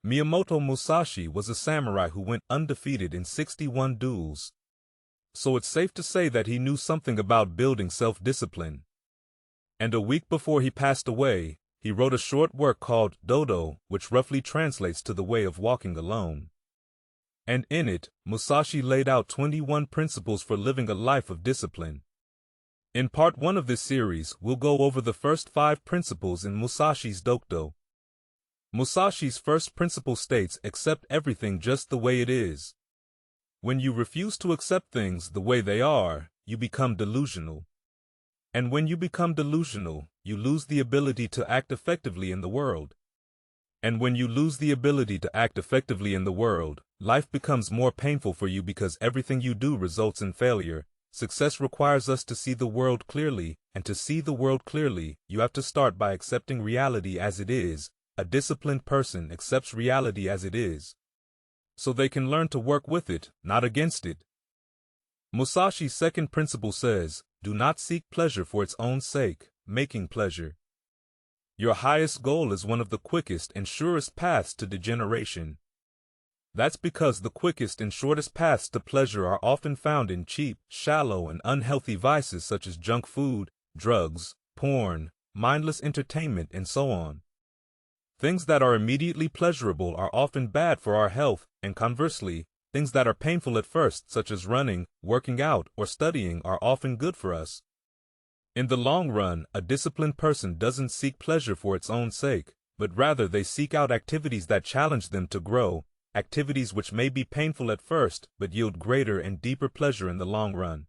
Miyamoto Musashi was a samurai who went undefeated in 61 duels. So it's safe to say that he knew something about building self-discipline. And a week before he passed away, he wrote a short work called Dodo, which roughly translates to the way of walking alone. And in it, Musashi laid out 21 principles for living a life of discipline. In part 1 of this series, we'll go over the first 5 principles in Musashi's Dodo. Musashi's first principle states, accept everything just the way it is. When you refuse to accept things the way they are, you become delusional. And when you become delusional, you lose the ability to act effectively in the world. And when you lose the ability to act effectively in the world, life becomes more painful for you because everything you do results in failure. Success requires us to see the world clearly, and to see the world clearly, you have to start by accepting reality as it is. A disciplined person accepts reality as it is, so they can learn to work with it, not against it. Musashi's second principle says, do not seek pleasure for its own sake, making pleasure. Your highest goal is one of the quickest and surest paths to degeneration. That's because the quickest and shortest paths to pleasure are often found in cheap, shallow, and unhealthy vices such as junk food, drugs, porn, mindless entertainment, and so on. Things that are immediately pleasurable are often bad for our health, and conversely, things that are painful at first, such as running, working out, or studying, are often good for us. In the long run, a disciplined person doesn't seek pleasure for its own sake, but rather they seek out activities that challenge them to grow, activities which may be painful at first, but yield greater and deeper pleasure in the long run.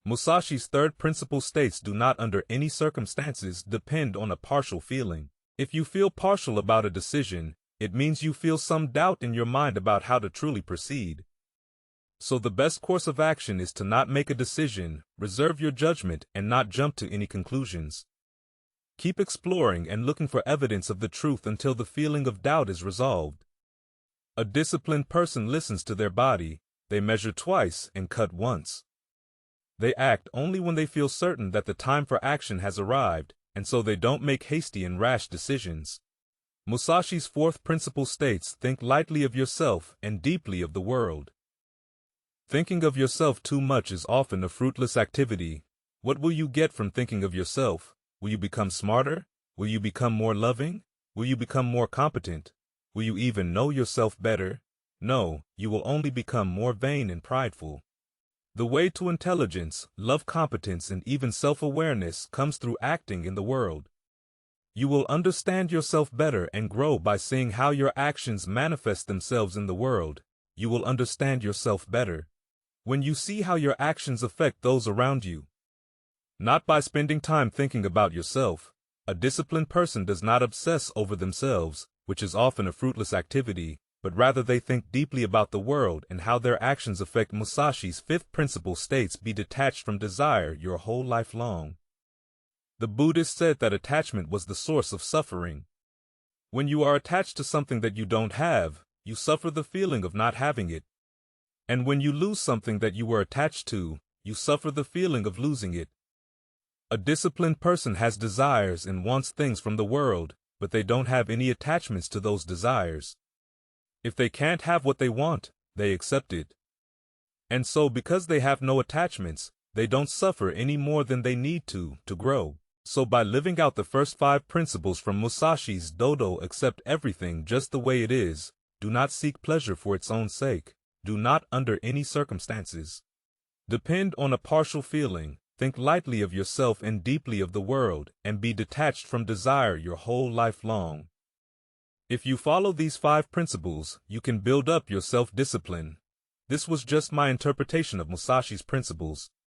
Musashi's third principle states, do not under any circumstances depend on a partial feeling. If you feel partial about a decision, it means you feel some doubt in your mind about how to truly proceed. So the best course of action is to not make a decision, reserve your judgment, and not jump to any conclusions. Keep exploring and looking for evidence of the truth until the feeling of doubt is resolved. A disciplined person listens to their body, they measure twice and cut once. They act only when they feel certain that the time for action has arrived, and so they don't make hasty and rash decisions. Musashi's fourth principle states, think lightly of yourself and deeply of the world. Thinking of yourself too much is often a fruitless activity. What will you get from thinking of yourself? Will you become smarter? Will you become more loving? Will you become more competent? Will you even know yourself better? No, you will only become more vain and prideful. The way to intelligence, love, competence, and even self-awareness comes through acting in the world. You will understand yourself better and grow by seeing how your actions manifest themselves in the world. You will understand yourself better when you see how your actions affect those around you. Not by spending time thinking about yourself. A disciplined person does not obsess over themselves, which is often a fruitless activity, but rather they think deeply about the world and how their actions affect. Musashi's fifth principle states, be detached from desire your whole life long. The Buddhist said that attachment was the source of suffering. When you are attached to something that you don't have, you suffer the feeling of not having it. And when you lose something that you were attached to, you suffer the feeling of losing it. A disciplined person has desires and wants things from the world, but they don't have any attachments to those desires. If they can't have what they want, they accept it. And so because they have no attachments, they don't suffer any more than they need to grow. So by living out the first 5 principles from Musashi's Dodo, accept everything just the way it is, do not seek pleasure for its own sake, do not under any circumstances depend on a partial feeling, think lightly of yourself and deeply of the world, and be detached from desire your whole life long. If you follow these 5 principles, you can build up your self-discipline. This was just my interpretation of Musashi's principles.